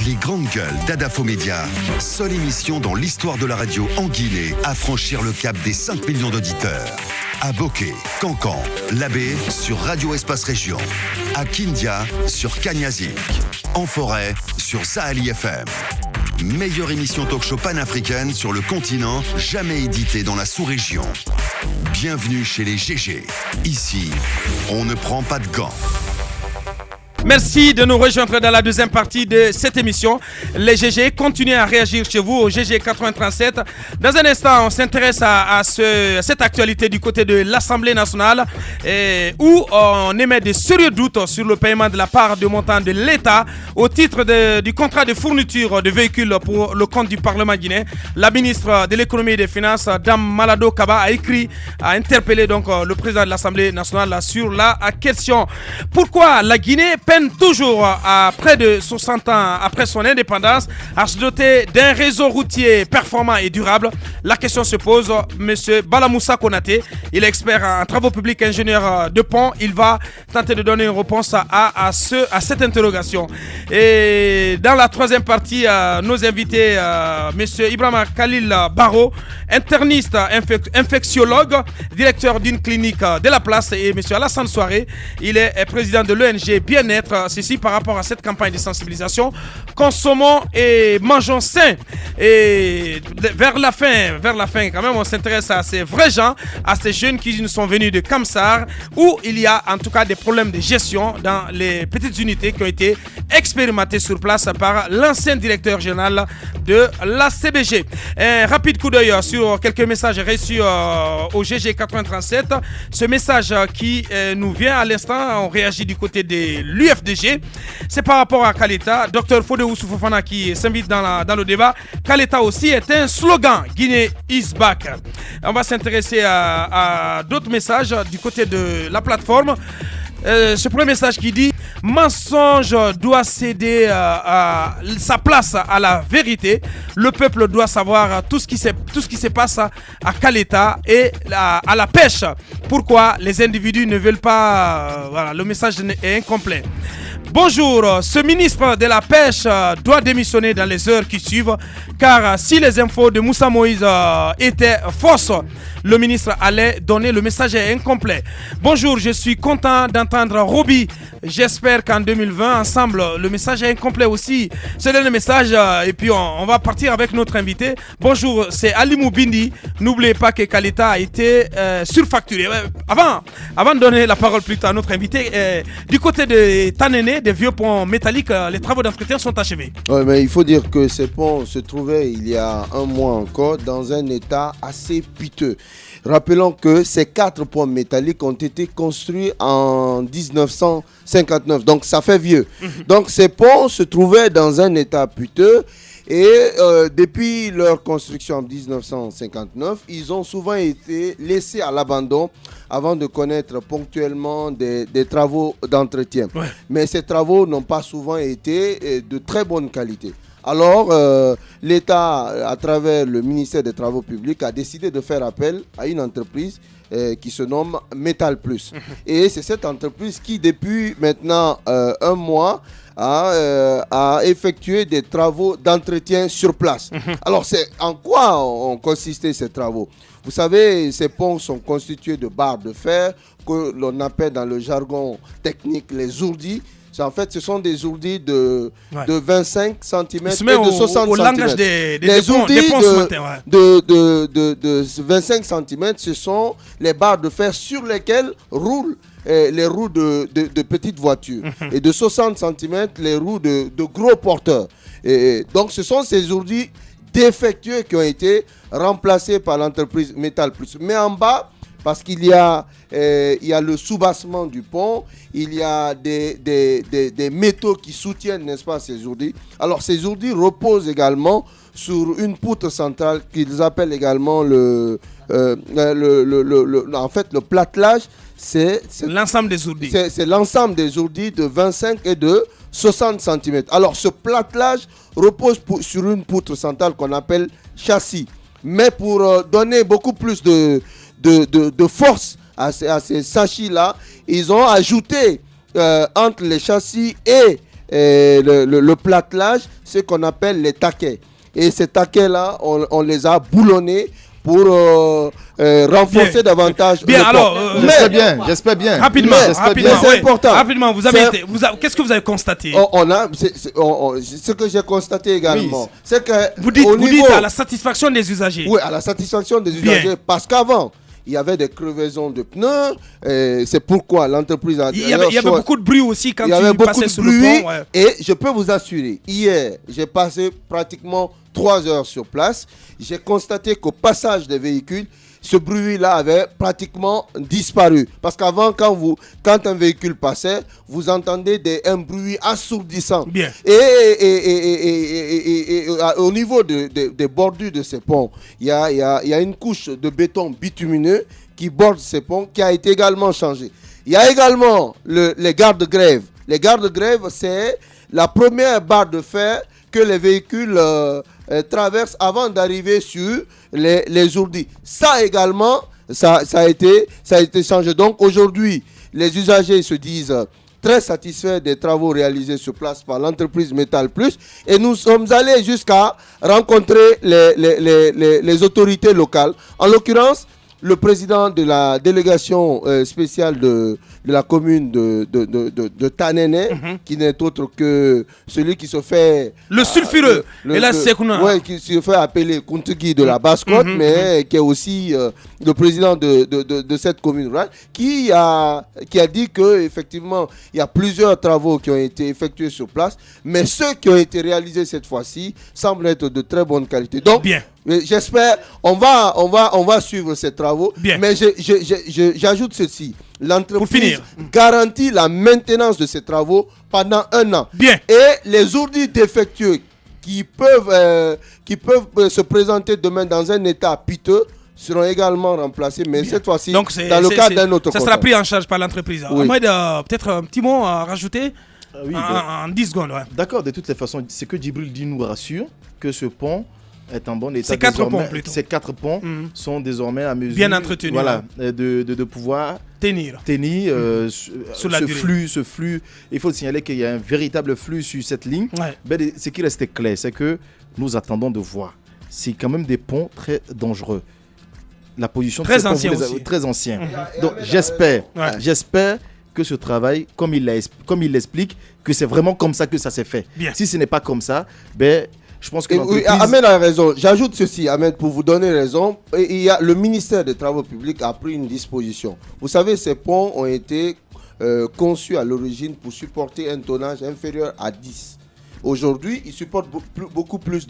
Les grandes gueules d'Adafo Média, seule émission dans l'histoire de la radio en Guinée à franchir le cap des 5 millions d'auditeurs. À Bokeh, Cancan, Labé sur Radio Espace Région. À Kindia sur Kanyazik. En forêt sur Sahali FM. Meilleure émission talk-show panafricaine sur le continent, jamais éditée dans la sous-région. Bienvenue chez les GG. Ici, on ne prend pas de gants. Merci de nous rejoindre dans la deuxième partie de cette émission. Les GG, continuez à réagir chez vous au GG 837. Dans un instant, on s'intéresse à cette actualité du côté de l'Assemblée nationale où on émet de sérieux doutes sur le paiement de la part de montant de l'État au titre du contrat de fourniture de véhicules pour le compte du Parlement guinéen. La ministre de l'économie et des finances, Dame Malado Kaba, a interpellé donc le président de l'Assemblée nationale sur la question. Pourquoi la Guinée peine toujours à près de 60 ans après son indépendance à se doter d'un réseau routier performant et durable? La question se pose. Monsieur Balamoussa Konaté, il est expert en travaux publics, ingénieur de pont. Il va tenter de donner une réponse à cette interrogation. Et dans la troisième partie, nos invités, monsieur Ibrahima Khalil Baro, interniste, infectiologue, directeur d'une clinique de la place, et monsieur Alassane Soiré, il est président de l'ONG Bien-être. Ceci par rapport à cette campagne de sensibilisation. Consommons et mangeons sain. Et vers la fin quand même, on s'intéresse à ces vrais gens, à ces jeunes qui nous sont venus de Kamsar, où il y a en tout cas des problèmes de gestion dans les petites unités qui ont été expérimentées sur place par l'ancien directeur général de la CBG. Un rapide coup d'œil sur quelques messages reçus au GG 837. Ce message qui nous vient à l'instant, on réagit du côté de l'UFDG. C'est par rapport à Kaleta. Dr Fodéou Soufofana qui s'invite dans le débat. Kaleta aussi est un slogan. Guinée is back. On va s'intéresser à d'autres messages du côté de la plateforme. Ce premier message qui dit: mensonge doit céder sa place à la vérité. Le peuple doit savoir tout ce qui se passe à Kaleta et à la pêche. Pourquoi les individus ne veulent pas... voilà, le message est incomplet. Bonjour, ce ministre de la Pêche doit démissionner dans les heures qui suivent, car si les infos de Moussa Moïse étaient fausses, le ministre allait donner le message incomplet. Bonjour, je suis content d'entendre Roby. J'espère qu'en 2020, ensemble, le message est incomplet aussi. C'est le message et puis on va partir avec notre invité. Bonjour, c'est Ali Moubindi. N'oubliez pas que Kaleta a été surfacturé. Avant de donner la parole plutôt à notre invité, du côté de Tanene, des vieux ponts métalliques, les travaux d'entretien sont achevés. Oui, mais il faut dire que ces ponts se trouvaient il y a un mois encore dans un état assez piteux. Rappelons que ces 4 ponts métalliques ont été construits en 1959, donc ça fait vieux. Donc ces ponts se trouvaient dans un état piteux et depuis leur construction en 1959, ils ont souvent été laissés à l'abandon avant de connaître ponctuellement des travaux d'entretien. Ouais. Mais ces travaux n'ont pas souvent été de très bonne qualité. Alors, l'État, à travers le ministère des Travaux publics, a décidé de faire appel à une entreprise qui se nomme Metal Plus. Et c'est cette entreprise qui, depuis maintenant un mois, a effectué des travaux d'entretien sur place. Alors, c'est en quoi ont consisté ces travaux? Vous savez, ces ponts sont constitués de barres de fer que l'on appelle dans le jargon technique les ourdis. En fait, ce sont des ourdis de 25 cm et de 60 cm. Au langage des ponts ce matin, de 25 cm, ce sont les barres de fer sur lesquelles roulent les roues de petites voitures. Et de 60 cm, les roues de gros porteurs. Et donc, ce sont ces ourdis défectueux qui ont été remplacés par l'entreprise Metal Plus. Mais en bas, parce qu'il y a le soubassement du pont, il y a des métaux qui soutiennent, n'est-ce pas, ces ourdis. Alors, ces ourdis reposent également sur une poutre centrale qu'ils appellent également en fait, le platelage, c'est l'ensemble des ourdis. C'est l'ensemble des ourdis de 25 et de 60 cm. Alors, ce platelage repose sur une poutre centrale qu'on appelle châssis. Mais pour donner beaucoup plus de force à ces sachets-là, ils ont ajouté entre les châssis et le platelage, ce qu'on appelle les taquets. Et ces taquets-là, on les a boulonnés pour renforcer davantage le alors, j'espère bien. Rapidement, c'est important. Rapidement, qu'est-ce que vous avez constaté? Ce que j'ai constaté également, c'est que vous dites à la satisfaction des usagers. Oui, à la satisfaction des usagers, parce qu'avant, il y avait des crevaisons de pneus. C'est pourquoi l'entreprise a... Il y avait beaucoup de bruit aussi quand tu passais sur le pont. Ouais. Et je peux vous assurer, hier, j'ai passé pratiquement 3 heures sur place. J'ai constaté qu'au passage des véhicules, ce bruit-là avait pratiquement disparu. Parce qu'avant, quand un véhicule passait, vous entendez un bruit assourdissant. Bien. Et au niveau des bordures de ces ponts, il y a une couche de béton bitumineux qui borde ces ponts, qui a été également changée. Il y a également les gardes-grèves. Les gardes-grèves, c'est la première barre de fer que les véhicules traversent avant d'arriver sur les ourdis. Ça également, ça a été changé. Donc aujourd'hui, les usagers se disent très satisfaits des travaux réalisés sur place par l'entreprise Métal Plus. Et nous sommes allés jusqu'à rencontrer les autorités locales. En l'occurrence, le président de la délégation spéciale de la commune de Tanene, qui n'est autre que celui qui se fait... Le sulfureux, qui se fait appeler Kuntigi de la Basse-Côte, mais qui est aussi le président de cette commune rurale, qui a dit qu'effectivement, il y a plusieurs travaux qui ont été effectués sur place, mais ceux qui ont été réalisés cette fois-ci semblent être de très bonne qualité. Donc, bien. J'espère, on va suivre ces travaux. Bien. Mais j'ajoute ceci. L'entreprise garantit la maintenance de ces travaux pendant 1 an. Bien. Et les ourdis défectueux qui peuvent se présenter demain dans un état piteux seront également remplacés, mais cette fois-ci dans le cadre d'un autre contrat. Ça sera pris en charge par l'entreprise. Oui. Peut-être un petit mot à rajouter en 10 secondes. Ouais. D'accord, de toutes les façons, ce que Djibril dit nous rassure que ce pont est en bon état. Ces 4 ponts plutôt. Ces 4 ponts sont désormais à mesure bien entretenus. Voilà, de pouvoir tenir sur la durée. Ce flux. Il faut signaler qu'il y a un véritable flux sur cette ligne. Ouais. Mais ce qui reste clair, c'est que nous attendons de voir. C'est quand même des ponts très dangereux. La position très ancien aussi. Très ancien. Donc j'espère que ce travail, comme il l'explique, que c'est vraiment comme ça que ça s'est fait. Bien. Si ce n'est pas comme ça, je pense que Ahmed a raison. J'ajoute ceci, Ahmed, pour vous donner raison. Le ministère des Travaux publics a pris une disposition. Vous savez, ces ponts ont été conçus à l'origine pour supporter un tonnage inférieur à 10. Aujourd'hui, ils supportent beaucoup plus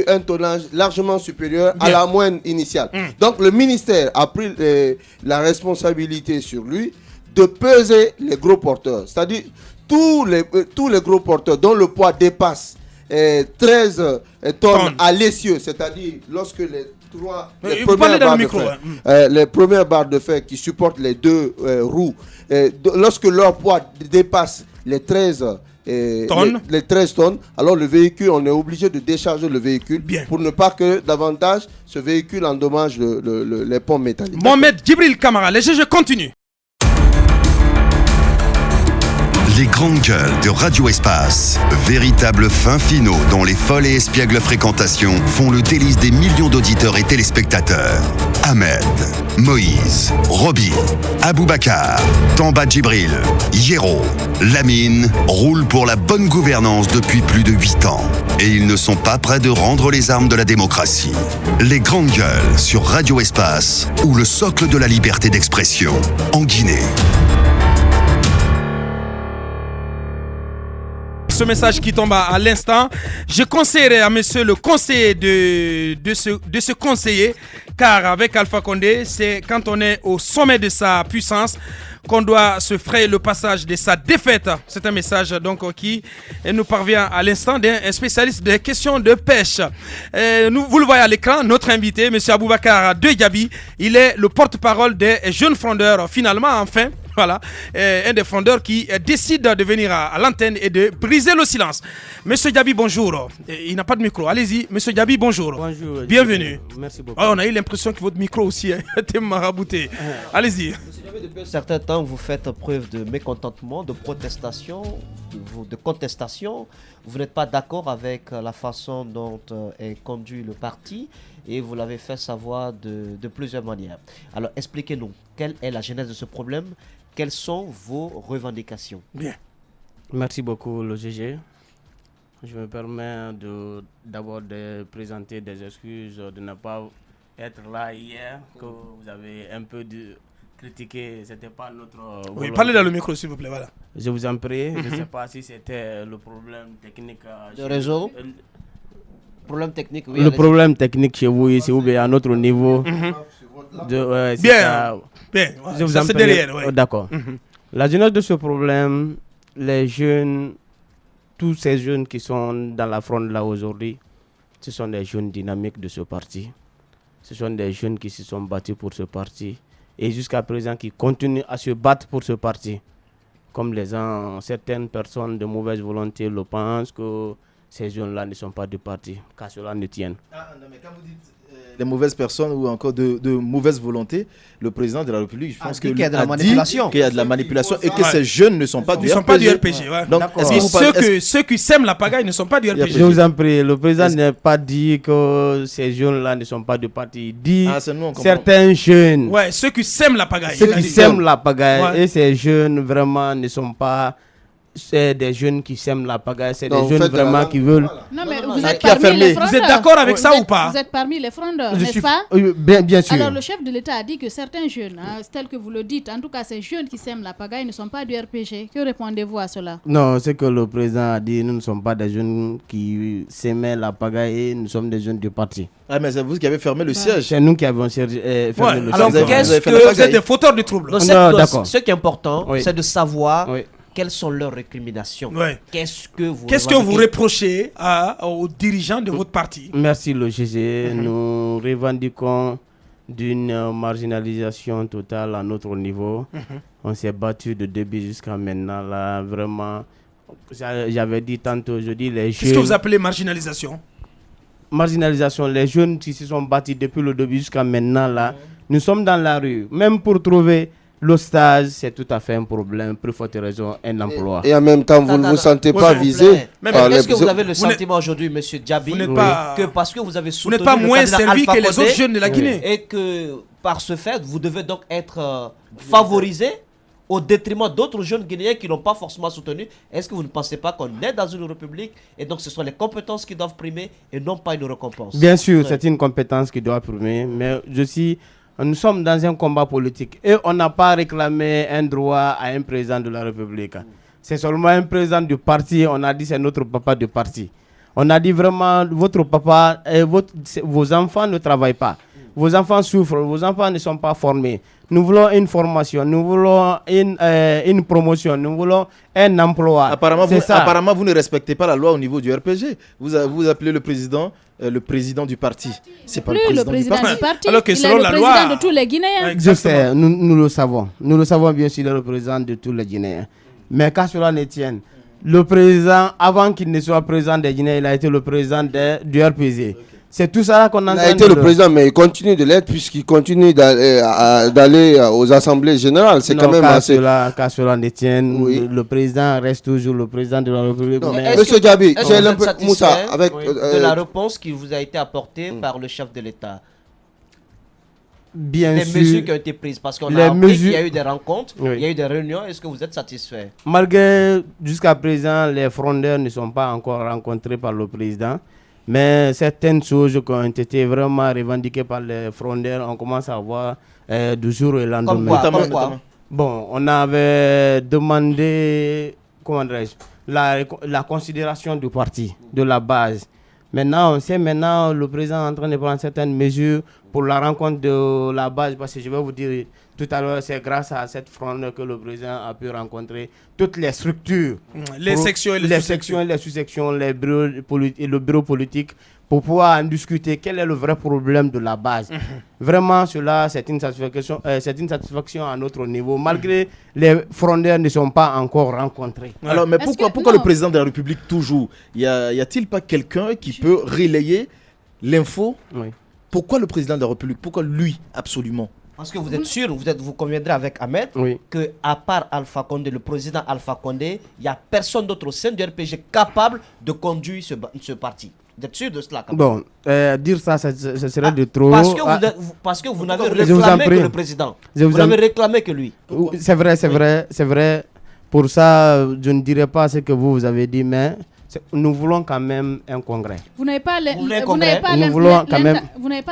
un tonnage largement supérieur à la moyenne initiale. Donc, le ministère a pris la responsabilité sur lui de peser les gros porteurs. C'est-à-dire, tous les gros porteurs dont le poids dépasse 13 tonnes à l'essieu, c'est-à-dire lorsque les premières barres de fer qui supportent les 2 roues, lorsque leur poids dépasse les 13 tonnes, alors le véhicule, on est obligé de décharger le véhicule pour ne pas que davantage ce véhicule endommage les ponts métalliques. Mohamed Djibril Kamara, les GG continuent. Les grandes gueules de Radio Espace, véritables fins finaux dont les folles et espiègles fréquentations font le délice des millions d'auditeurs et téléspectateurs. Ahmed, Moïse, Roby, Aboubacar, Tamba Djibril, Hiero, Lamine roulent pour la bonne gouvernance depuis plus de 8 ans. Et ils ne sont pas prêts de rendre les armes de la démocratie. Les grandes gueules sur Radio Espace, ou le socle de la liberté d'expression, en Guinée. Ce message qui tombe à l'instant, je conseillerais à monsieur le conseiller de se conseiller, car avec Alpha Condé, c'est quand on est au sommet de sa puissance qu'on doit se frayer le passage de sa défaite. C'est un message donc qui nous parvient à l'instant d'un spécialiste des questions de pêche. Vous le voyez à l'écran, notre invité, monsieur Aboubacar Deyabi, il est le porte-parole des jeunes frondeurs. Finalement, enfin, Voilà, un des fondeurs qui décide de venir à l'antenne et de briser le silence. Monsieur Diaby, bonjour. Il n'a pas de micro. Allez-y, Monsieur Diaby, bonjour. Bonjour. Bienvenue. Merci beaucoup. Oh, on a eu l'impression que votre micro aussi était marabouté. Allez-y. Depuis un certain temps, vous faites preuve de mécontentement, de protestation, de contestation. Vous n'êtes pas d'accord avec la façon dont est conduit le parti et vous l'avez fait savoir de plusieurs manières. Alors, expliquez-nous, quelle est la genèse de ce problème? Quelles sont vos revendications? Bien. Merci beaucoup, le GG. Je me permets d'abord de présenter des excuses de ne pas être là hier, que vous avez un peu critiqué, c'était pas notre Oui, volonté. parlez dans le micro, s'il vous plaît, voilà. Je vous en prie, je ne sais pas si c'était le problème technique. Le réseau? Problème technique, oui. Le problème technique chez vous ici ou bien à notre niveau. C'est Bien, ça. bien. Je vous Ça, en c'est prie. derrière, ouais. Oh, d'accord. La genèse de ce problème, les jeunes, tous ces jeunes qui sont dans la fronde là aujourd'hui, ce sont des jeunes dynamiques de ce parti. Ce sont des jeunes qui se sont battus pour ce parti et jusqu'à présent qui continuent à se battre pour ce parti. Comme certaines personnes de mauvaise volonté le pensent que ces jeunes-là ne sont pas du parti, qu'à cela ne tienne. Non, mais quand vous dites les mauvaises personnes ou encore de mauvaise volonté, le président de la République, je pense dit qu'il y a de la manipulation. Qu'il y a de la manipulation et que Ouais. ces jeunes ne sont pas Ils du ne sont RPG. pas du RPG. Ouais. Donc, D'accord. est-ce que Et vous parlez- ceux qui sèment la pagaille ne sont pas du RPG. Je vous en prie, le président n'a pas dit que ces jeunes-là ne sont pas du parti. Il dit Ah, c'est nous, on comprend. certains jeunes, Ouais, ceux qui sèment la pagaille. ceux qui sèment la pagaille, Ouais. et ces jeunes vraiment ne sont pas. C'est des jeunes qui sèment la pagaille, c'est Non, des vous jeunes faites la vraiment langue. qui veulent. Non, mais non, vous non, êtes qui a parmi fermé les frondeurs. Vous êtes d'accord avec ça Vous ou pas? Vous êtes parmi les frondeurs, Je n'est-ce suis- pas? Bien sûr. Alors, le chef de l'État a dit que certains jeunes, tel que vous le dites, en tout cas ces jeunes qui sèment la pagaille, ne sont pas du RPG. Que répondez-vous à cela? Non, c'est que le président a dit, nous ne sommes pas des jeunes qui s'aimaient la pagaille, nous sommes des jeunes du parti. Ah, mais c'est vous qui avez fermé le siège. C'est nous qui avons fermé Ouais, le alors, vous avez- siège. vous avez fait que la Vous êtes pagaille. des fauteurs du trouble. Donc, Non, d'accord. ce qui est important, Oui. c'est de savoir Oui. quelles sont leurs récriminations. Ouais. Qu'est-ce que vous Qu'est-ce que vous revendiquez? reprochez aux dirigeants de votre parti? Merci le GG. Nous revendiquons d'une marginalisation totale à notre niveau. On s'est battu de début jusqu'à maintenant. Là, vraiment, j'avais dit tantôt, je dis les Qu'est-ce que jeunes. vous appelez marginalisation? Marginalisation, les jeunes qui se sont battus depuis le début jusqu'à maintenant. Là, nous sommes dans la rue. Même pour trouver le stage, c'est tout à fait un problème. Pour forte raison, un emploi. Et en même temps, vous ne vous sentez Ouais, pas mais- visé mais par Est-ce que les- vous avez le Vous n'êtes- sentiment aujourd'hui, monsieur Diaby, Vous n'êtes Oui. pas, que parce que vous avez vous soutenu n'êtes pas le moins candidat servi Alpha que les Condé, autres jeunes de la Guinée. et que par ce fait, vous devez donc être favorisé au détriment d'autres jeunes Guinéens qui n'ont pas forcément soutenu? Est-ce que vous ne pensez pas qu'on est dans une république et donc ce sont les compétences qui doivent primer et non pas une récompense? Bien sûr, c'est une compétence qui doit primer, mais nous sommes dans un combat politique et on n'a pas réclamé un droit à un président de la République. C'est seulement un président du parti, on a dit c'est notre papa du parti. On a dit vraiment, votre papa, vos enfants ne travaillent pas. Vos enfants souffrent, vos enfants ne sont pas formés. Nous voulons une formation, nous voulons une promotion, nous voulons un emploi. Apparemment, vous ne respectez pas la loi au niveau du RPG. Vous appelez le président du parti. C'est pas Plus le le président du président parti. du parti, Alors que il est selon le la président loi- de tous les Guinéens. Ouais, Je exactement. sais, nous le savons. Nous le savons bien sûr, il est le président de tous les Guinéens. Mais qu'à cela ne tienne, le président, avant qu'il ne soit président des Guinéens, il a été le président du RPG. C'est tout ça qu'on Il entend. a été le président, mais il continue de l'être puisqu'il continue d'aller aux assemblées générales. C'est quand même assez. Qu'à cela ne tienne, Oui. le président reste toujours le président de la République. Non, mais- Est-ce Monsieur que- Diaby, est-ce j'ai que vous un êtes peu satisfait, Moussa avec de la réponse qui vous a été apportée par le chef de l'État? bien Les sûr, mesures qui ont été prises, parce qu'on les a appris qu'il y a mesures- eu des rencontres, Oui. il y a eu des réunions. Est-ce que vous êtes satisfait? malgré jusqu'à présent, les frondeurs ne sont pas encore rencontrés par le président. Mais certaines choses qui ont été vraiment revendiquées par les frondeurs, on commence à voir du jour au Comme lendemain. quoi, Notamment, comme quoi? notamment. Bon, on avait demandé, comment dirais-je, la considération du parti, de la base. Maintenant, on sait le président est en train de prendre certaines mesures pour la rencontre de la base, parce que je vais vous dire, Tout à l'heure, c'est grâce à cette fronde que le président a pu rencontrer toutes les structures, les sections et les sections et les sous-sections, les bureaux et le bureau politique, pour pouvoir en discuter quel est le vrai problème de la base. Vraiment, cela, c'est une satisfaction à notre niveau, malgré les frondeurs ne sont pas encore rencontrés. Alors, mais pourquoi le président de la République toujours? Y a-t-il pas quelqu'un qui peut relayer l'info? Oui. Pourquoi le président de la République? Pourquoi lui, absolument? Parce que vous êtes sûr, vous conviendrez avec Ahmed, que à part Alpha Condé, le président Alpha Condé, il n'y a personne d'autre au sein du RPG capable de conduire ce parti. Vous êtes sûr de cela quand même? Bon, dire ça, ce serait de trop. Parce que vous n'avez réclamé que le président. Vous n'avez réclamé que lui. C'est vrai. Pour ça, je ne dirais pas ce que vous avez dit, mais nous voulons quand même un congrès. Vous n'avez pas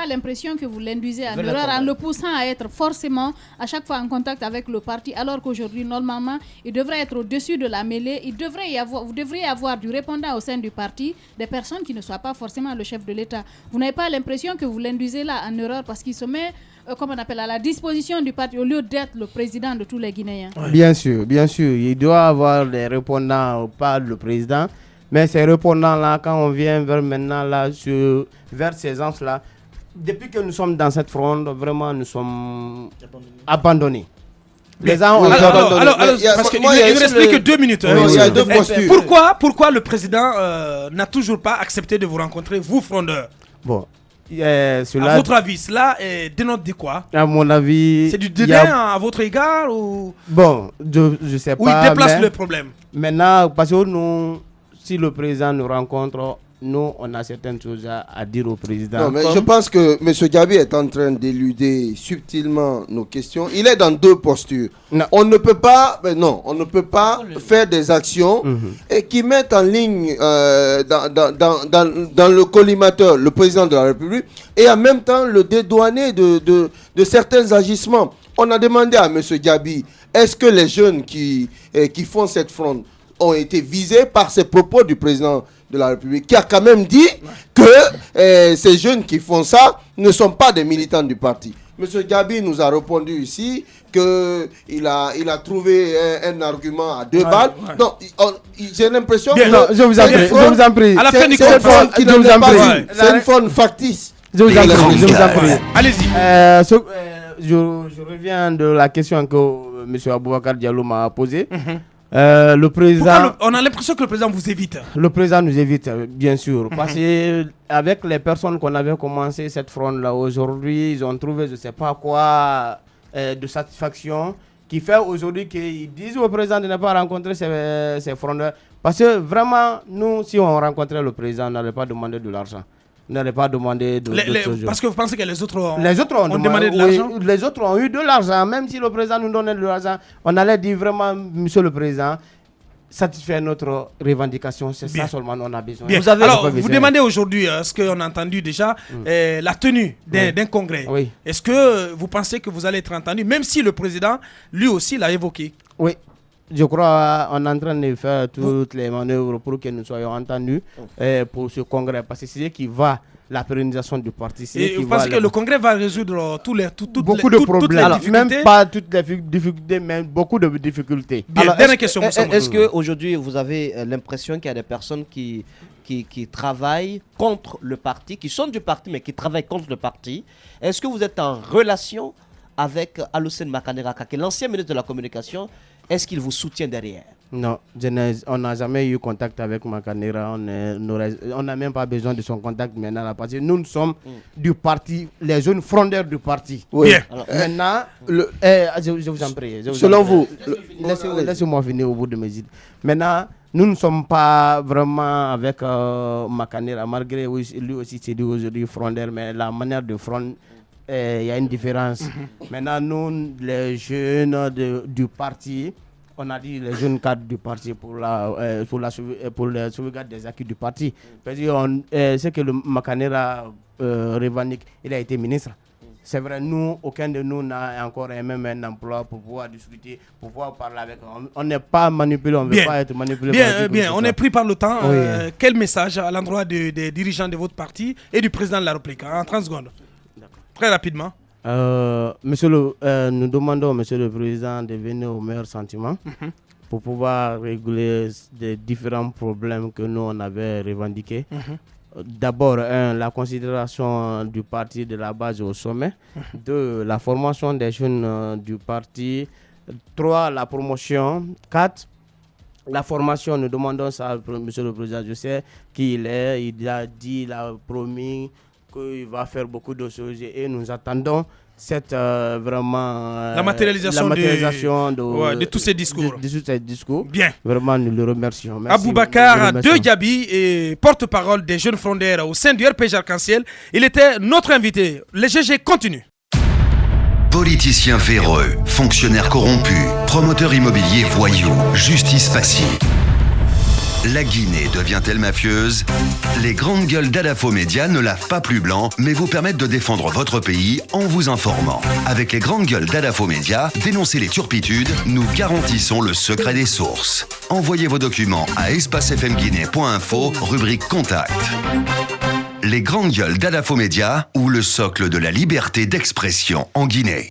l'impression que vous l'induisez à l'erreur en le poussant à être forcément à chaque fois en contact avec le parti, alors qu'aujourd'hui, normalement, il devrait être au-dessus de la mêlée. Vous devriez avoir du répondant au sein du parti, des personnes qui ne soient pas forcément le chef de l'État. Vous n'avez pas l'impression que vous l'induisez là en erreur parce qu'il se met, comme on appelle, à la disposition du parti au lieu d'être le président de tous les Guinéens. Bien sûr. Il doit avoir des répondants, pas le président. Mais ces répondants-là, quand on vient vers ces ans-là, depuis que nous sommes dans cette fronde, vraiment, nous sommes abandonnés. Les gens ont parce qu'il ne reste plus que 2 minutes. Il y a 2 postures. Pourquoi le président n'a toujours pas accepté de vous rencontrer, vous, frondeurs? Bon. À votre avis, cela dénote de quoi? À mon avis... C'est du dédain à votre égard ou... Bon, je sais pas. Ou il déplace le problème? Maintenant, parce que nous... Si le président nous rencontre, nous, on a certaines choses à dire au président. Non, mais je pense que M. Gabi est en train d'éluder subtilement nos questions. Il est dans 2 postures. Non. On ne peut pas faire des actions et qui mettent en ligne dans le collimateur le président de la République et en même temps le dédouaner de certains agissements. On a demandé à M. Gabi, est-ce que les jeunes qui font cette fronde ont été visés par ces propos du président de la République, qui a quand même dit que ces jeunes qui font ça ne sont pas des militants du parti. Monsieur Gabi nous a répondu ici qu'il a trouvé un argument à 2 balles. Ouais. Non, j'ai l'impression que... Non, je vous en prie. À la fin du c'est une forme factice. Je vous en prie. Allez-y. Je reviens de la question que M. Aboubacar Diallo m'a posée. Le président... on a l'impression que le président vous évite. Le président nous évite, bien sûr. Parce qu'avec les personnes qu'on avait commencé cette fronde-là, aujourd'hui, ils ont trouvé, je ne sais pas quoi, de satisfaction, qui fait aujourd'hui qu'ils disent au président de ne pas rencontrer ces frondeurs. Parce que vraiment, nous, si on rencontrait le président, on n'allait pas demander de l'argent. On n'allait pas demander parce que vous pensez que les autres ont demandé de l'argent? Les autres ont eu de l'argent. Même si le président nous donnait de l'argent, on allait dire vraiment, monsieur le président, satisfaire notre revendication. C'est ça seulement on a besoin. Vous demandez aujourd'hui, ce qu'on a entendu déjà, la tenue d'un congrès. Oui. Est-ce que vous pensez que vous allez être entendu, même si le président, lui aussi, l'a évoqué? Oui. Je crois qu'on est en train de faire toutes les manœuvres pour que nous soyons entendus pour ce congrès. Parce que c'est ce qui va la pérennisation du parti. Et vous pensez que le congrès va résoudre beaucoup de problèmes. Alors, même pas toutes les difficultés, mais beaucoup de difficultés. Alors, dernière question. Est-ce qu'aujourd'hui, vous avez l'impression qu'il y a des personnes qui travaillent contre le parti, qui sont du parti, mais qui travaillent contre le parti? Est-ce que vous êtes en relation avec Alocène Makanera, qui est l'ancien ministre de la Communication? Est-ce qu'il vous soutient derrière? Non, on n'a jamais eu contact avec Makanera. On n'a même pas besoin de son contact maintenant. Parce que nous sommes du parti, les jeunes frondeurs du parti. Oui. Alors, maintenant, je vous en prie. Selon vous, laissez-moi finir au bout de mes idées. Maintenant, nous ne sommes pas vraiment avec Makanera, malgré lui aussi c'est dit aujourd'hui frondeur, mais la manière de fronder, il y a une différence. Maintenant, nous, les jeunes du parti, on a dit les jeunes cadres du parti pour la sauvegarde des acquis du parti. Parce que c'est que le Makanera revendique, il a été ministre. C'est vrai, nous, aucun de nous n'a encore même un emploi pour pouvoir discuter, pour pouvoir parler avec eux. On n'est pas manipulé, on ne veut pas être manipulé. Bien, on est pris par le temps. Oui. Quel message à l'endroit des dirigeants de votre parti et du président de la République en 30 secondes? Très rapidement. Nous demandons au Monsieur le Président de venir au meilleur sentiment pour pouvoir régler les différents problèmes que nous on avait revendiqués. D'abord, la considération du parti de la base au sommet. 2, la formation des jeunes du parti. 3, la promotion. 4, la formation. Nous demandons ça à Monsieur le Président. Je sais qui il est. Il a dit, il a promis qu'il va faire beaucoup de choses et nous attendons cette vraiment la matérialisation de tous ces discours. De tous ces discours. Bien. Vraiment, nous le remercions. Merci. Aboubacar De Gabi est porte-parole des jeunes frondeurs au sein du RPG Arc-en-Ciel. Il était notre invité. Le GG continue. Politiciens véreux, fonctionnaires corrompus, promoteurs immobiliers voyous, justice facile. La Guinée devient-elle mafieuse? Les grandes gueules d'Adafo Média ne lavent pas plus blanc, mais vous permettent de défendre votre pays en vous informant. Avec les grandes gueules d'Adafo Média, dénoncez les turpitudes, nous garantissons le secret des sources. Envoyez vos documents à espacefmguinée.info, rubrique Contact. Les grandes gueules d'Adafo Média ou le socle de la liberté d'expression en Guinée.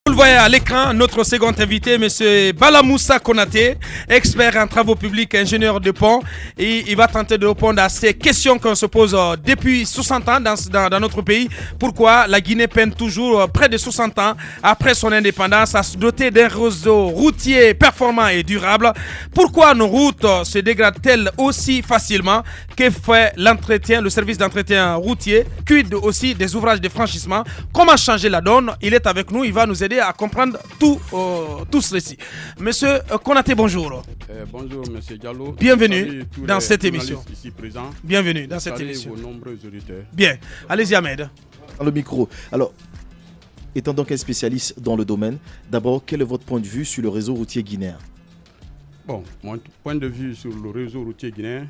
Vous le voyez à l'écran, notre second invité, M. Balamoussa Konaté, expert en travaux publics, ingénieur de pont. Et il va tenter de répondre à ces questions qu'on se pose depuis 60 ans dans notre pays. Pourquoi la Guinée peine toujours près de 60 ans après son indépendance à se doter d'un réseau routier performant et durable? Pourquoi nos routes se dégradent-elles aussi facilement? Que fait l'entretien, le service d'entretien routier? Quid aussi des ouvrages de franchissement? Comment changer la donne? Il est avec nous, il va nous aider à comprendre tout ceci. Monsieur Konaté, bonjour. Bonjour, monsieur Diallo. Bienvenue dans cette émission. Ici présents. Bienvenue dans cette émission. Vos nombreux auditeurs. Bien, allez-y Ahmed. Dans le micro. Alors, étant donc un spécialiste dans le domaine, d'abord, quel est votre point de vue sur le réseau routier guinéen? Bon, mon point de vue sur le réseau routier guinéen,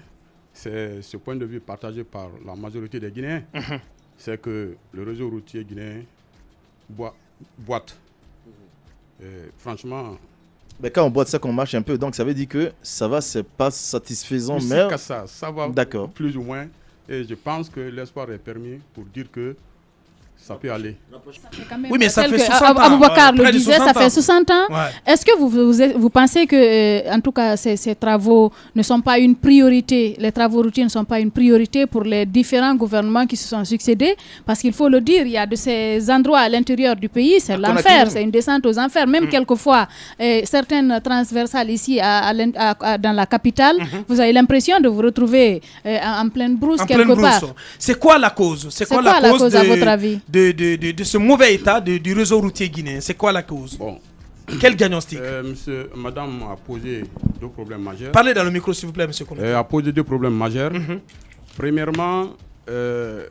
c'est ce point de vue partagé par la majorité des Guinéens. C'est que le réseau routier guinéen boite. Franchement, mais quand on boite ça, qu'on marche un peu, donc ça veut dire que ça va, c'est pas satisfaisant, mais ça va plus ou moins. Et je pense que l'espoir est permis pour dire que ça peut aller. Oui, mais ça fait 60 ans. Aboubacar le disait, ça fait 60 ans. Ouais. Est-ce que vous pensez que, en tout cas, ces travaux ne sont pas une priorité, les travaux routiers ne sont pas une priorité pour les différents gouvernements qui se sont succédés? Parce qu'il faut le dire, il y a de ces endroits à l'intérieur du pays, c'est l'enfer, c'est une descente aux enfers. Même quelquefois, certaines transversales ici dans la capitale, vous avez l'impression de vous retrouver en pleine brousse quelque part. C'est quoi la cause? C'est quoi la cause à votre avis? De ce mauvais état du réseau routier guinéen. C'est quoi la cause? Bon. Quel diagnostic? Madame a posé deux problèmes majeurs. Parlez dans le micro, s'il vous plaît, monsieur Konaté. Elle a posé deux problèmes majeurs. Premièrement, elle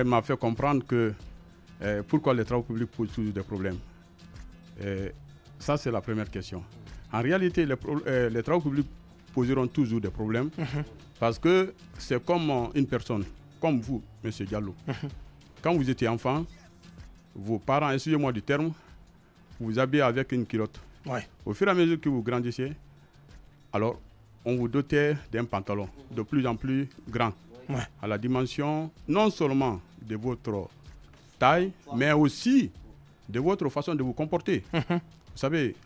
m'a fait comprendre que pourquoi les travaux publics posent toujours des problèmes. Ça, c'est la première question. En réalité, les travaux publics poseront toujours des problèmes parce que c'est comme une personne. Comme vous, M. Diallo. Quand vous étiez enfant, vos parents, excusez-moi du terme, vous habillez avec une culotte. Ouais. Au fur et à mesure que vous grandissez, alors on vous dotait d'un pantalon de plus en plus grand, à la dimension non seulement de votre taille, mais aussi de votre façon de vous comporter. Vous savez,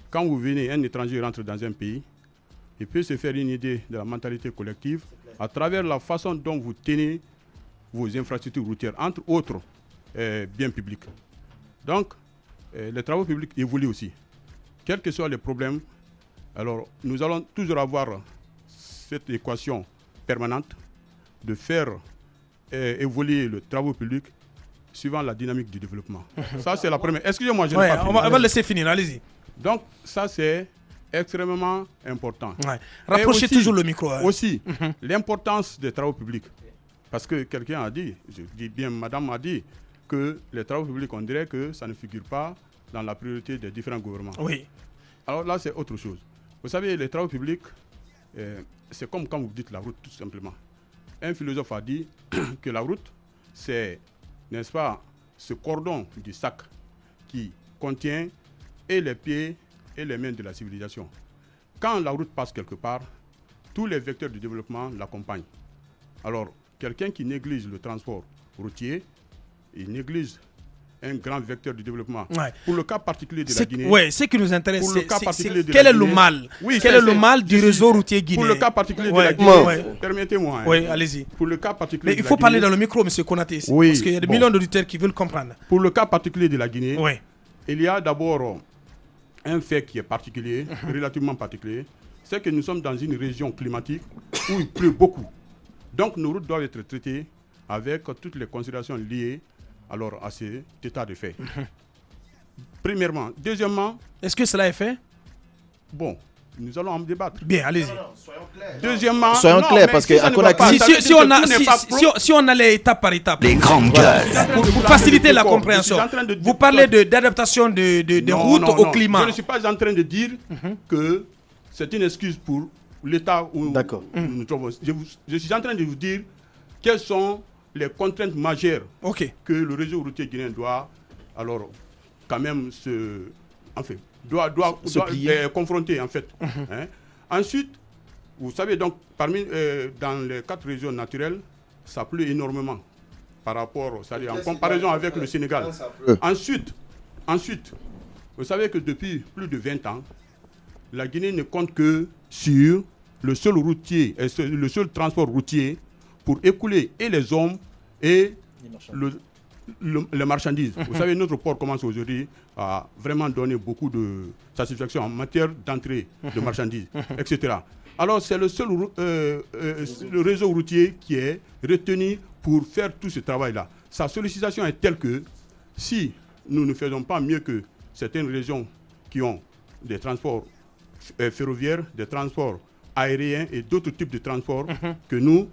quand vous venez, un étranger rentre dans un pays, il peut se faire une idée de la mentalité collective à travers la façon dont vous tenez vos infrastructures routières, entre autres biens publics. Donc, les travaux publics évoluent aussi. Quels que soient les problèmes, alors nous allons toujours avoir cette équation permanente de faire évoluer le travaux public suivant la dynamique du développement. Ça, c'est la première. Excusez-moi, je n'ai pas fini. On va laisser finir, allez-y. Donc, ça, c'est extrêmement important. Rapprochez aussi, toujours le micro. Aussi, l'importance des travaux publics. Parce que quelqu'un a dit, je dis bien, madame a dit, que les travaux publics, on dirait que ça ne figure pas dans la priorité des différents gouvernements. Oui. Alors là, c'est autre chose. Vous savez, les travaux publics, c'est comme quand vous dites la route, tout simplement. Un philosophe a dit que la route, c'est, n'est-ce pas, ce cordon du sac qui contient et les pieds et les mains de la civilisation. Quand la route passe quelque part, tous les vecteurs du développement l'accompagnent. Alors, quelqu'un qui néglige le transport routier, ils négligent un grand vecteur du développement. Ouais. Pour le cas particulier de la Guinée... Oui, ce qui nous intéresse, quel est le mal du réseau routier guinéen? Pour le cas particulier de la Guinée, permettez-moi. Oui, allez-y. Pour le cas particulier Mais il faut parler dans le micro, M. Konaté, parce qu'il y a des millions d'auditeurs qui veulent comprendre. Pour le cas particulier de la Guinée, il y a d'abord un fait qui est particulier, relativement particulier, c'est que nous sommes dans une région climatique où il pleut beaucoup. Donc nos routes doivent être traitées avec toutes les considérations liées alors à cet état de fait. Premièrement. Deuxièmement... Est-ce que cela est fait? Bon, nous allons en débattre. Bien, allez-y. Soyons clairs. Deuxièmement... Soyons clairs, parce qu'à Conakry... Si on allait étape par étape... Les grandes gueules. Pour faciliter la compréhension. Vous parlez d'adaptation des routes au climat. Je ne suis pas en train de dire que c'est une excuse pour l'État où nous trouvons. Je suis en train de vous dire quelles sont les contraintes majeures que le réseau routier guinéen doit alors quand même doit confronter en fait. Hein? Ensuite, vous savez donc dans les 4 régions naturelles, ça pleut énormément par rapport, c'est-à-dire en comparaison avec le Sénégal. Ensuite, vous savez que depuis plus de 20 ans, la Guinée ne compte que sur le seul transport routier pour écouler et les hommes et les marchandises. Vous savez, notre port commence aujourd'hui à vraiment donner beaucoup de satisfaction en matière d'entrée de marchandises, etc. Alors, c'est le seul le réseau routier qui est retenu pour faire tout ce travail-là. Sa sollicitation est telle que si nous ne faisons pas mieux que certaines régions qui ont des transports ferroviaires, des transports aériens et d'autres types de transports que nous,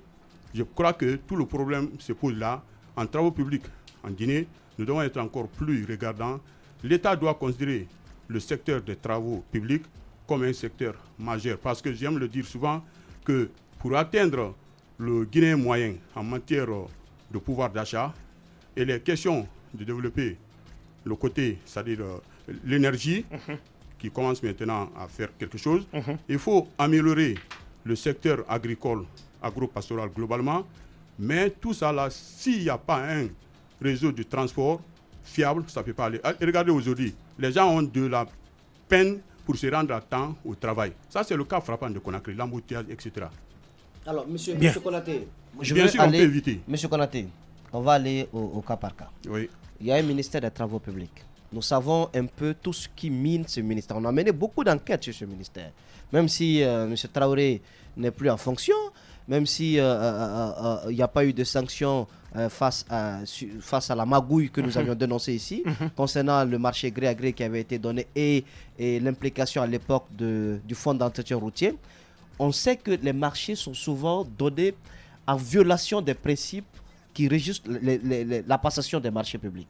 je crois que tout le problème se pose là. En travaux publics en Guinée, nous devons être encore plus regardants. L'État doit considérer le secteur des travaux publics comme un secteur majeur. Parce que j'aime le dire souvent que pour atteindre le Guinéen moyen en matière de pouvoir d'achat et les questions de développer le côté, c'est-à-dire l'énergie, qui commence maintenant à faire quelque chose, il faut améliorer le secteur agricole, agro-pastoral globalement. Mais tout ça là, s'il n'y a pas un réseau de transport fiable, ça ne peut pas aller. Regardez aujourd'hui, les gens ont de la peine pour se rendre à temps au travail. Ça, c'est le cas frappant de Conakry, l'embouteillage, etc. Alors, monsieur Konaté, bien sûr, on peut éviter. Monsieur Konaté, on va aller au cas par cas. Oui. Il y a un ministère des Travaux publics. Nous savons un peu tout ce qui mine ce ministère. On a mené beaucoup d'enquêtes sur ce ministère. Même si M. Traoré n'est plus en fonction, même s'il n'y a pas eu de sanctions face à la magouille que nous avions dénoncée ici, concernant le marché gré à gré qui avait été donné et l'implication à l'époque du fonds d'entretien routier, on sait que les marchés sont souvent donnés en violation des principes qui régissent la passation des marchés publics.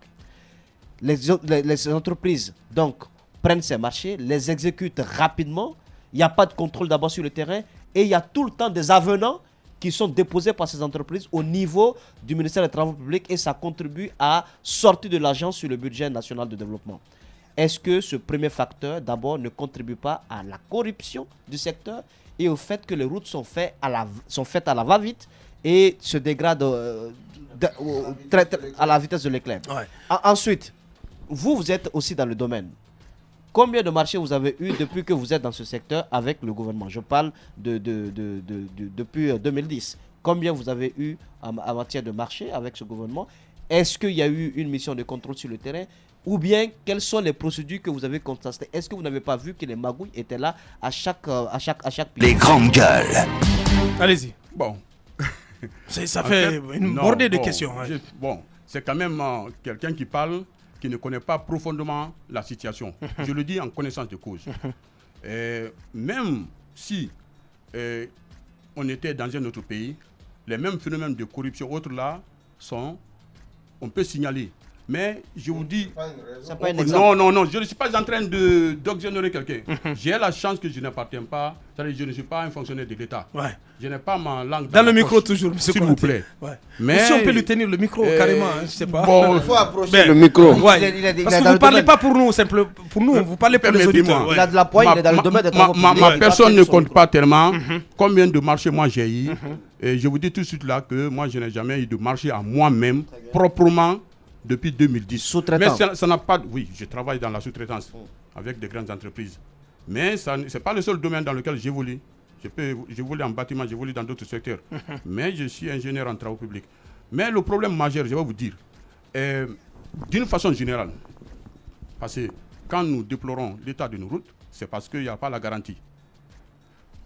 Les entreprises donc prennent ces marchés, les exécutent rapidement, il n'y a pas de contrôle d'abord sur le terrain et il y a tout le temps des avenants qui sont déposés par ces entreprises au niveau du ministère des Travaux publics et ça contribue à sortir de l'argent sur le budget national de développement. Est-ce que ce premier facteur d'abord ne contribue pas à la corruption du secteur et au fait que les routes sont faites à la va-vite et se dégradent à la vitesse de l'éclair? Ensuite, vous êtes aussi dans le domaine. Combien de marchés vous avez eu depuis que vous êtes dans ce secteur avec le gouvernement? Je parle depuis 2010. Combien vous avez eu en matière de marché avec ce gouvernement? Est-ce qu'il y a eu une mission de contrôle sur le terrain? Ou bien, quelles sont les procédures que vous avez constatées? Est-ce que vous n'avez pas vu que les magouilles étaient là à chaque pays? Les grandes gueules. Allez-y. Bon. Ça fait une bordée de questions. Bon, c'est quand même quelqu'un qui parle, qui ne connaît pas profondément la situation. Je le dis en connaissance de cause. Même si on était dans un autre pays, les mêmes phénomènes de corruption autres là on peut signaler. Mais je vous dis, non, je ne suis pas en train d'exonérer quelqu'un. J'ai la chance que je n'appartiens pas, c'est-à-dire je ne suis pas un fonctionnaire de l'État. Je n'ai pas ma langue dans le micro toujours, monsieur s'il vous plaît. Mais si on peut lui tenir le micro carrément, je ne sais pas. Bon, il faut approcher le micro. Parce que vous ne parlez pas pour nous, simplement pour nous, vous parlez pour les auditeurs. Il a de la poigne, il est dans le domaine des travaux publics. Ma personne ne compte pas tellement combien de marchés moi j'ai eu. Et je vous dis tout de suite là que moi je n'ai jamais eu de marché à moi-même, proprement depuis 2010. Sous-traitant. Mais ça n'a pas... Oui, je travaille dans la sous-traitance avec des grandes entreprises. Mais ce n'est pas le seul domaine dans lequel j'évolue. J'évolue en bâtiment, j'évolue dans d'autres secteurs. Mais je suis ingénieur en travaux publics. Mais le problème majeur, je vais vous dire, d'une façon générale, parce que quand nous déplorons l'état de nos routes, c'est parce qu'il n'y a pas la garantie.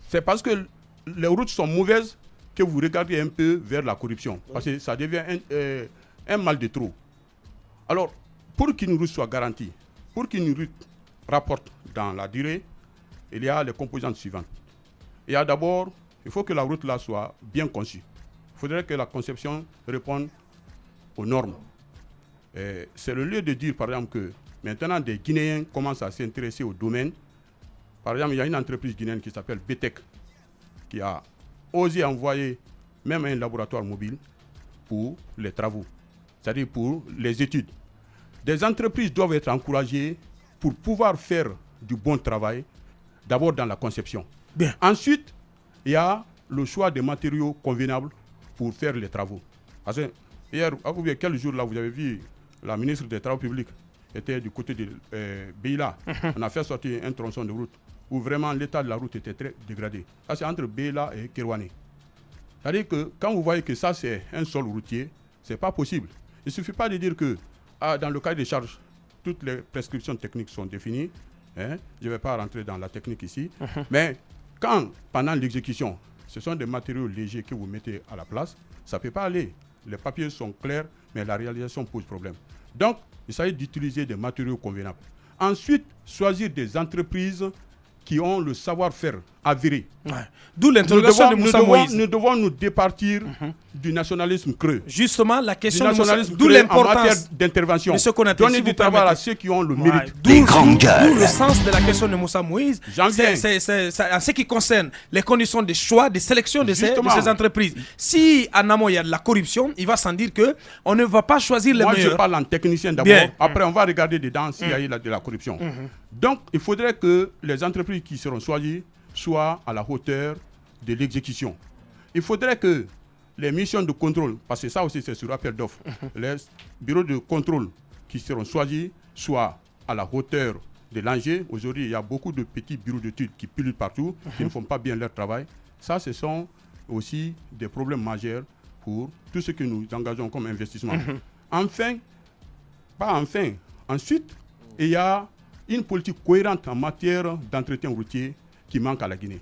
C'est parce que les routes sont mauvaises que vous regardez un peu vers la corruption. Parce que ça devient un mal de trop. Alors, pour qu'une route soit garantie, pour qu'une route rapporte dans la durée, il y a les composantes suivantes. Il y a d'abord, il faut que la route là soit bien conçue. Il faudrait que la conception réponde aux normes. C'est le lieu de dire, par exemple, que maintenant des Guinéens commencent à s'intéresser au domaine. Par exemple, il y a une entreprise guinéenne qui s'appelle BTEC, qui a osé envoyer même un laboratoire mobile pour les travaux, c'est-à-dire pour les études. Des entreprises doivent être encouragées pour pouvoir faire du bon travail, d'abord dans la conception. Bien. Ensuite, il y a le choix des matériaux convenables pour faire les travaux. Parce que hier, quel jour là vous avez vu la ministre des Travaux publics était du côté de Beila. On a fait sortir un tronçon de route où vraiment l'état de la route était très dégradé. Ça, c'est entre Beila et Kerouané. C'est-à-dire que quand vous voyez que ça, c'est un sol routier, ce n'est pas possible. Il ne suffit pas de dire que dans le cahier des charges, toutes les prescriptions techniques sont définies. Je ne vais pas rentrer dans la technique ici. Mais quand, pendant l'exécution, ce sont des matériaux légers que vous mettez à la place, ça ne peut pas aller. Les papiers sont clairs, mais la réalisation pose problème. Donc, il s'agit d'utiliser des matériaux convenables. Ensuite, choisir des entreprises qui ont le savoir-faire avéré. Ouais. D'où l'interrogation de Moussa Moïse. Nous devons nous départir du nationalisme creux. Justement, la question du nationalisme creux en matière d'intervention. Donner du travail à ceux qui ont le mérite. D'où le sens de la question de Moussa Moïse. En ce qui concerne les conditions de choix, de sélection de ces entreprises. Si en amont il y a de la corruption, il va sans dire qu'on ne va pas choisir les meilleurs. Moi, je parle en technicien d'abord. Après, on va regarder dedans s'il y a eu de la corruption. Donc, il faudrait que les entreprises qui seront choisies soient à la hauteur de l'exécution. Il faudrait que les missions de contrôle, parce que ça aussi c'est sur appel d'offres, les bureaux de contrôle qui seront choisis soient à la hauteur de l'enjeu. Aujourd'hui, il y a beaucoup de petits bureaux d'études qui pullulent partout, qui ne font pas bien leur travail. Ça, ce sont aussi des problèmes majeurs pour tout ce que nous engageons comme investissement. Ensuite, il y a une politique cohérente en matière d'entretien routier qui manque à la Guinée.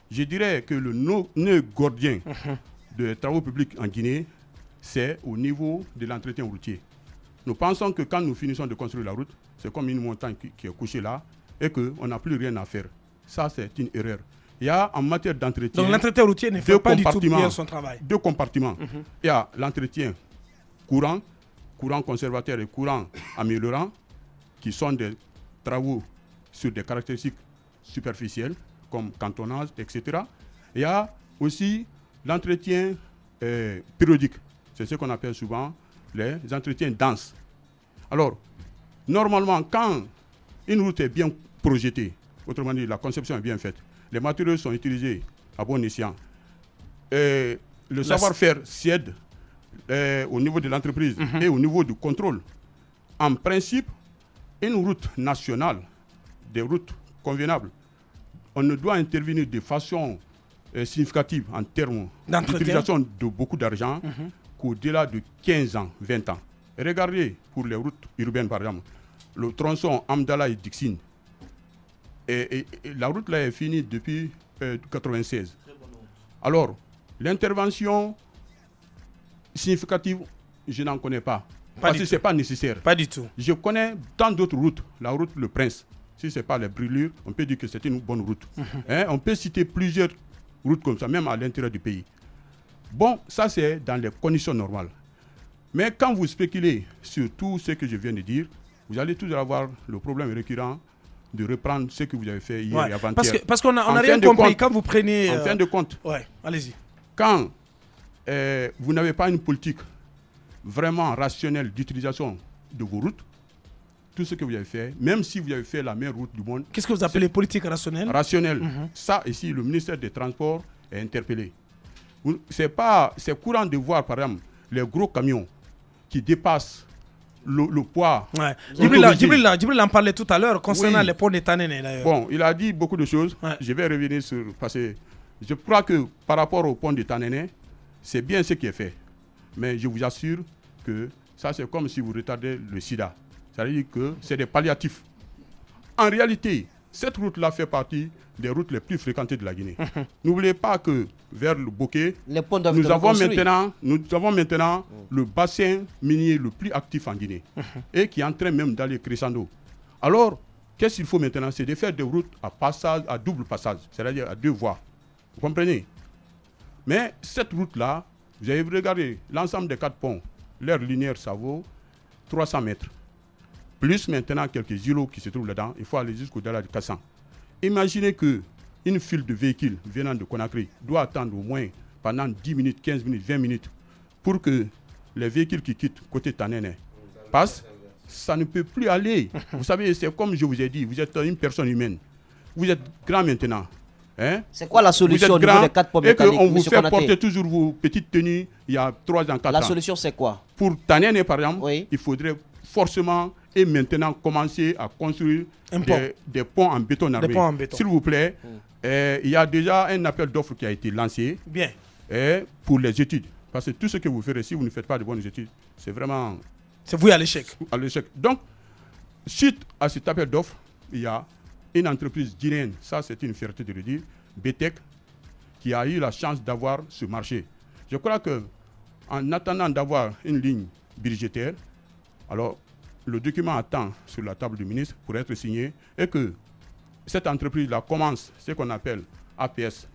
Je dirais que le nœud gordien des travaux publics en Guinée, c'est au niveau de l'entretien routier. Nous pensons que quand nous finissons de construire la route, c'est comme une montagne qui est couchée là et qu'on n'a plus rien à faire. Ça, c'est une erreur. Il y a en matière d'entretien... Donc l'entretien routier ne fait pas du tout bien son travail. Deux compartiments. Il y a l'entretien courant conservateur et courant améliorant, qui sont des travaux sur des caractéristiques superficielles, comme cantonnage, etc. Il y a aussi l'entretien périodique. C'est ce qu'on appelle souvent les entretiens denses. Alors, normalement, quand une route est bien projetée, autrement dit, la conception est bien faite, les matériaux sont utilisés à bon escient, le savoir-faire cède au niveau de l'entreprise et au niveau du contrôle. En principe, une route nationale, des routes convenables, on ne doit intervenir de façon significative en termes d'utilisation de beaucoup d'argent qu'au-delà de 15 ans, 20 ans. Et regardez, pour les routes urbaines par exemple, le tronçon Amdala et Dixine, et la route là est finie depuis 1996. Alors, l'intervention significative, je n'en connais pas. Parce que ce n'est pas nécessaire. Pas du tout. Je connais tant d'autres routes. La route Le Prince, si ce n'est pas les brûlures, on peut dire que c'est une bonne route. On peut citer plusieurs routes comme ça, même à l'intérieur du pays. Bon, ça c'est dans les conditions normales. Mais quand vous spéculez sur tout ce que je viens de dire, vous allez toujours avoir le problème récurrent de reprendre ce que vous avez fait hier et avant-hier. Parce qu'on n'a rien compris. Quand vous prenez... En fin de compte, allez-y. Quand vous n'avez pas une politique vraiment rationnelle d'utilisation de vos routes, tout ce que vous avez fait, même si vous avez fait la meilleure route du monde... Qu'est-ce que vous appelez politique rationnelle? Rationnelle. Ça, ici, le ministère des Transports est interpellé. C'est courant de voir, par exemple, les gros camions qui dépassent le poids. Ouais. Djibril en parlait tout à l'heure concernant les ponts de Tanene d'ailleurs. Bon, il a dit beaucoup de choses. Ouais. Je vais revenir sur... Parce que je crois que par rapport au pont de Tanene, c'est bien ce qui est fait. Mais je vous assure que ça, c'est comme si vous retardez le sida. C'est-à-dire que c'est des palliatifs. En réalité, cette route-là fait partie des routes les plus fréquentées de la Guinée. N'oubliez pas que vers le Bokeh, nous avons maintenant le bassin minier le plus actif en Guinée et qui est en train même d'aller crescendo. Alors, qu'est-ce qu'il faut maintenant? C'est de faire des routes à double passage, c'est-à-dire à 2 voies. Vous comprenez? Mais cette route-là, vous avez regardé l'ensemble des 4 ponts, leur linéaire, ça vaut 300 mètres. Plus maintenant quelques îlots qui se trouvent là-dedans, il faut aller jusqu'au-delà de 400. Imaginez qu'une file de véhicules venant de Conakry doit attendre au moins pendant 10 minutes, 15 minutes, 20 minutes pour que les véhicules qui quittent côté Tanene passent. Ça ne peut plus aller. Vous savez, c'est comme je vous ai dit, vous êtes une personne humaine. Vous êtes grand maintenant. Hein? C'est quoi la solution au niveau des 4 ponts mécaniques? Et qu'on vous fait porter toujours vos petites tenues il y a 3 ans, 4 ans. La solution, c'est quoi? Pour Tanene, par exemple, il faudrait forcément et maintenant commencer à construire des ponts en béton armé. S'il vous plaît, il y a déjà un appel d'offres qui a été lancé pour les études. Parce que tout ce que vous ferez, si vous ne faites pas de bonnes études, c'est vraiment... C'est voué à l'échec. Donc, suite à cet appel d'offres, il y a une entreprise guinéenne, ça c'est une fierté de le dire, BTEC, qui a eu la chance d'avoir ce marché. Je crois qu'en attendant d'avoir une ligne budgétaire, alors le document attend sur la table du ministre pour être signé et que cette entreprise-là commence ce qu'on appelle APS,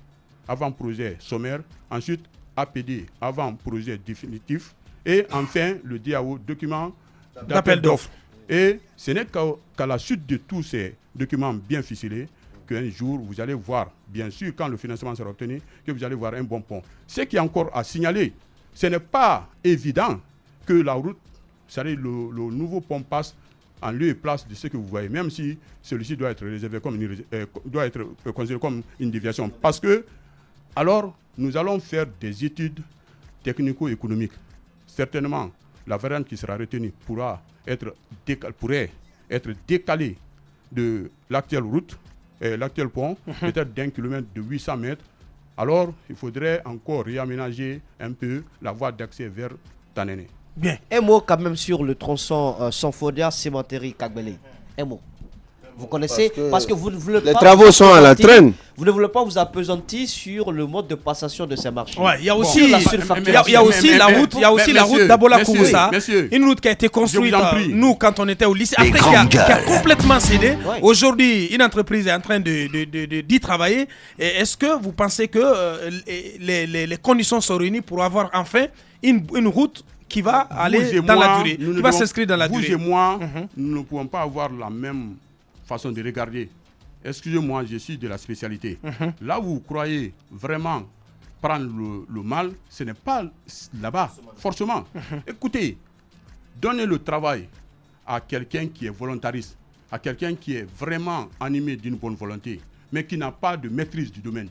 avant-projet sommaire, ensuite APD, avant-projet définitif, et enfin le DAO, document d'appel d'offres. Et ce n'est qu'à la suite de tous ces documents bien ficelés qu'un jour vous allez voir, bien sûr quand le financement sera obtenu, que vous allez voir un bon pont. Ce qui est encore à signaler, ce n'est pas évident que la route, c'est-à-dire le nouveau pont passe en lieu et place de ce que vous voyez, même si celui-ci doit être réservé doit être considéré comme une déviation. Parce que, alors, nous allons faire des études technico-économiques. Certainement, la variante qui sera retenue pourrait être décalée de l'actuelle route, l'actuel pont, peut-être d'1 kilomètre de 800 mètres. Alors, il faudrait encore réaménager un peu la voie d'accès vers Tanene. Bien. Un mot quand même sur le tronçon Sanfodia, Cimenterie, Kagbele. Un mot. Vous connaissez? Parce que vous ne voulez pas... Les travaux sont à la traîne. Vous ne voulez pas vous appesantir sur le mode de passation de ces marchés. Ouais, il y a aussi la route d'Abola-Kouroussa, une route qui a été construite, nous, quand on était au lycée, après qui a complètement cédé. Ouais. Aujourd'hui, une entreprise est en train d'y travailler. Est-ce que vous pensez que les conditions sont réunies pour avoir enfin une route qui va aller dans la durée, qui va s'inscrire dans la durée? Vous et moi, nous ne pouvons pas avoir la même façon de regarder. Excusez-moi, je suis de la spécialité. Là où vous croyez vraiment prendre le mal, ce n'est pas là-bas, forcément. Écoutez, donnez le travail à quelqu'un qui est volontariste, à quelqu'un qui est vraiment animé d'une bonne volonté, mais qui n'a pas de maîtrise du domaine.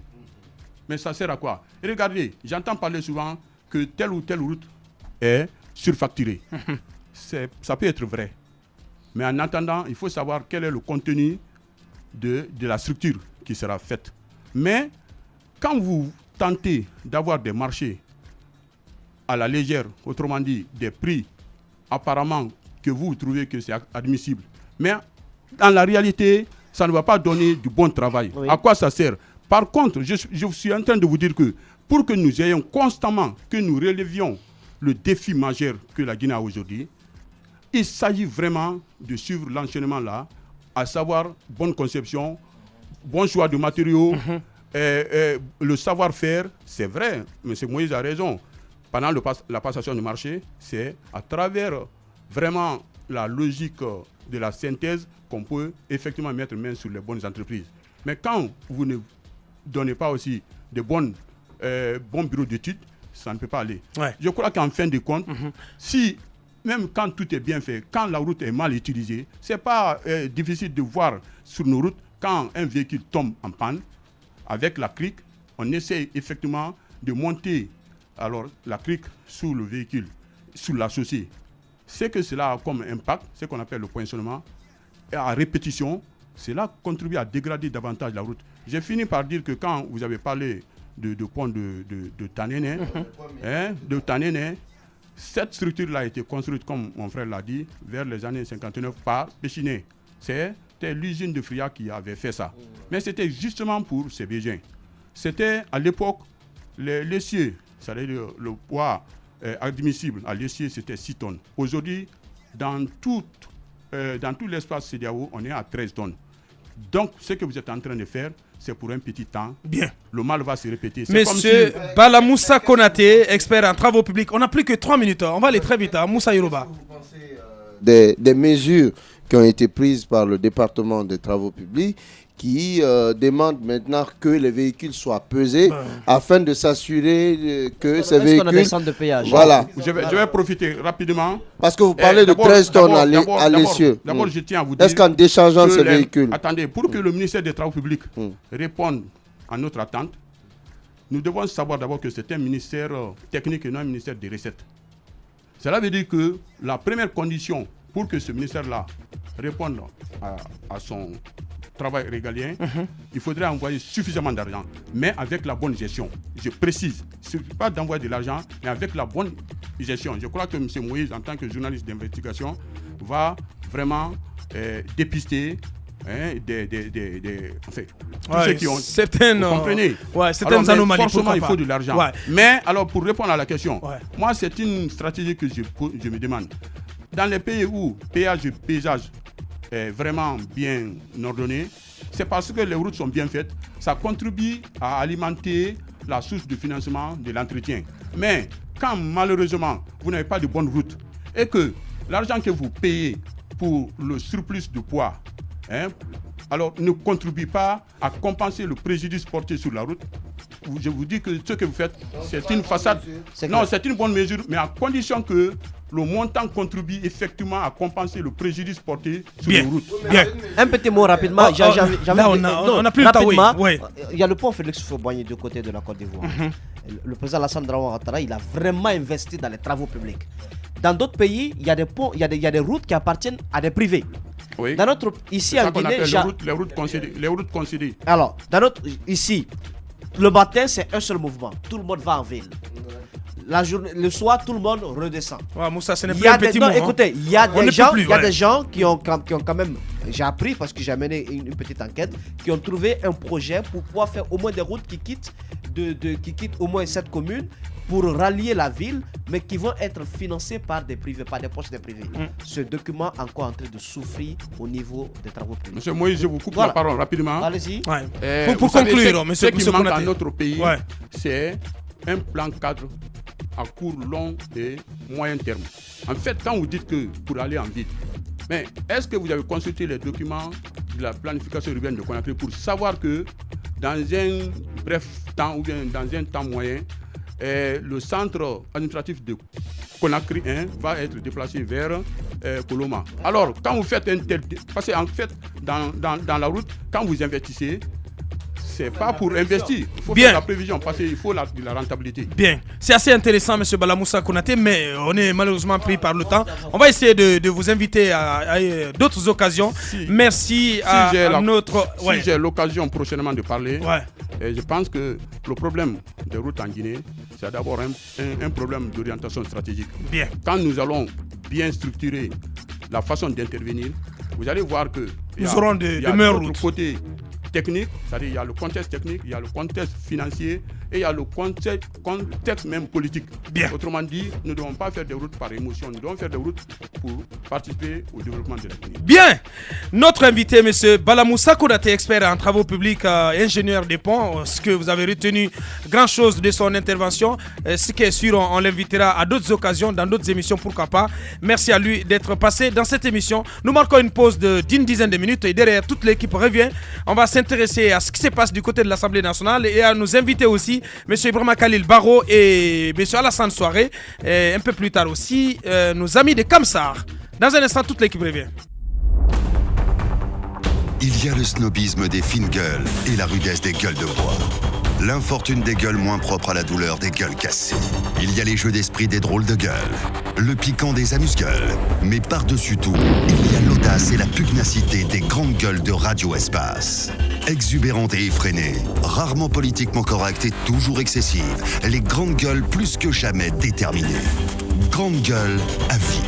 Mais ça sert à quoi? Et regardez, j'entends parler souvent que telle ou telle route est surfacturée. Ça peut être vrai. Mais en attendant, il faut savoir quel est le contenu de la structure qui sera faite. Mais quand vous tentez d'avoir des marchés à la légère, autrement dit, des prix apparemment que vous trouvez que c'est admissible, mais dans la réalité, ça ne va pas donner du bon travail. Oui. À quoi ça sert? Par contre, je suis en train de vous dire que pour que nous ayons constamment, que nous relevions le défi majeur que la Guinée a aujourd'hui, il s'agit vraiment de suivre l'enchaînement là, à savoir bonne conception, bon choix de matériaux, le savoir-faire. C'est vrai, M. Moïse a raison. Pendant la passation du marché, c'est à travers vraiment la logique de la synthèse qu'on peut effectivement mettre main sur les bonnes entreprises. Mais quand vous ne donnez pas aussi de bons bureaux d'études, ça ne peut pas aller. Ouais. Je crois qu'en fin de compte, si même quand tout est bien fait, quand la route est mal utilisée, ce n'est pas difficile de voir sur nos routes, quand un véhicule tombe en panne, avec la crique, on essaie effectivement de monter alors, la crique sous le véhicule, sous la chaussée. ce que cela a comme impact, ce qu'on appelle le poinçonnement, et à répétition, cela contribue à dégrader davantage la route. J'ai fini par dire que quand vous avez parlé de pont de Tanene, cette structure-là a été construite, comme mon frère l'a dit, vers les années 59 par Péchiné. C'était l'usine de Fria qui avait fait ça. Mais c'était justement pour ces besoins. C'était à l'époque, l'essieu, c'est-à-dire le poids admissible à l'essieu, c'était 6 tonnes. Aujourd'hui, dans tout l'espace CEDEAO, on est à 13 tonnes. Donc, ce que vous êtes en train de faire, c'est pour un petit temps. Bien. Le mal va se répéter. Monsieur Balamoussa Konaté, expert en travaux publics. On n'a plus que 3 minutes. On va aller très vite. Moussa Yoruba. Des mesures qui ont été prises par le département des travaux publics qui demandent maintenant que les véhicules soient pesés afin de s'assurer que ces véhicules... Est-ce qu'on a des centres de péage? Voilà. Je vais profiter rapidement. Parce que vous parlez de 13 tonnes à l'essieu. D'abord, je tiens à vous dire... Est-ce qu'en déchargeant ces véhicules... Attendez, pour que le ministère des Travaux publics réponde à notre attente, nous devons savoir d'abord que c'est un ministère technique et non un ministère des recettes. Cela veut dire que la première condition pour que ce ministère-là réponde à son travail régalien, il faudrait envoyer suffisamment d'argent, mais avec la bonne gestion. Je précise, il ne suffit pas d'envoyer de l'argent, mais avec la bonne gestion. Je crois que M. Moïse, en tant que journaliste d'investigation, va vraiment dépister tous ceux qui ont... Certaines, vous comprenez? Certaines anomalies. Forcément, il faut de l'argent. Mais alors, pour répondre à la question, moi, c'est une stratégie que je me demande. Dans les pays où péage et paysage est vraiment bien ordonné, c'est parce que les routes sont bien faites. Ça contribue à alimenter la source de financement de l'entretien. Mais quand malheureusement, vous n'avez pas de bonne route et que l'argent que vous payez pour le surplus de poids, alors ne contribue pas à compenser le préjudice porté sur la route, je vous dis que ce que vous faites, c'est une façade. Non, c'est une bonne mesure, mais à condition que le montant contribue effectivement à compenser le préjudice porté sur les routes. Bien. Un petit mot rapidement. Là, on a plus le temps. Oui. Il y a le pont Félix Houphouët-Boigny du côté de la Côte d'Ivoire. Le président Alassane Ouattara, il a vraiment investi dans les travaux publics. Dans d'autres pays, il y a des ponts, il y a des routes qui appartiennent à des privés. Oui. Dans notre, ici en Guinée, les routes concédées. Alors, ici, le matin, c'est un seul mouvement. Tout le monde va en ville. Le soir, tout le monde redescend. Moussa, ce n'est plus un petit mot. Écoutez, il y a des gens qui ont quand même, j'ai appris parce que j'ai mené une petite enquête, qui ont trouvé un projet pour pouvoir faire au moins des routes qui quittent au moins cette commune pour rallier la ville, mais qui vont être financées par des privés, par des poches des privés. Ce document est encore en train de souffrir au niveau des travaux publics. Monsieur Moïse, je vous coupe la parole rapidement. Allez-y. Pour conclure, ce qui manque dans notre pays, c'est un plan cadre à court, long et moyen terme. En fait, quand vous dites que pour aller en ville, mais est-ce que vous avez consulté les documents de la planification urbaine de Conakry pour savoir que dans un bref temps ou bien dans un temps moyen, le centre administratif de Conakry 1 va être déplacé vers Koloma. Alors, quand vous faites un tel... Parce qu'en fait, dans la route, quand vous investissez, c'est pas pour investir. Il faut faire la prévision parce qu'il faut la rentabilité. Bien. C'est assez intéressant, M. Balamoussa Konaté, mais on est malheureusement pris par le temps. On va essayer de vous inviter à d'autres occasions. Merci à notre... Si j'ai l'occasion prochainement de parler, je pense que le problème des routes en Guinée, c'est d'abord un problème d'orientation stratégique. Bien. Quand nous allons bien structurer la façon d'intervenir, vous allez voir que nous aurons de meilleures routes. Côté technique, c'est-à-dire il y a le contexte technique, il y a le contexte financier et il y a le contexte même politique. Bien. Autrement dit, nous ne devons pas faire des routes par émotion, nous devons faire des routes pour participer au développement de la Guinée. Bien. Notre invité, M. Balamoussa Konaté, expert en travaux publics, ingénieur des ponts, ce que vous avez retenu grand-chose de son intervention, ce qui est sûr, on l'invitera à d'autres occasions, dans d'autres émissions, pourquoi pas. Merci à lui d'être passé dans cette émission. Nous marquons une pause d'une dizaine de minutes et derrière, toute l'équipe revient. On va s'intéresser à ce qui se passe du côté de l'Assemblée nationale et à nous inviter aussi M. Ibrahima Khalil Baro et M. Alassane Souaré. Et un peu plus tard aussi, nos amis de Kamsar. Dans un instant, toute l'équipe revient. Il y a le snobisme des fines gueules et la rudesse des gueules de bois. L'infortune des gueules moins propres à la douleur des gueules cassées. Il y a les jeux d'esprit des drôles de gueules. le piquant des amuse-gueules. Mais par-dessus tout, il y a l'audace et la pugnacité des grandes gueules de Radio Espace. Exubérantes et effrénées, rarement politiquement correctes et toujours excessives, les grandes gueules plus que jamais déterminées. Grande gueule à vie.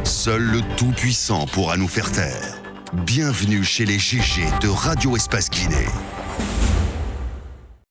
Seul le Tout-Puissant pourra nous faire taire. Bienvenue chez les GG de Radio Espace Guinée.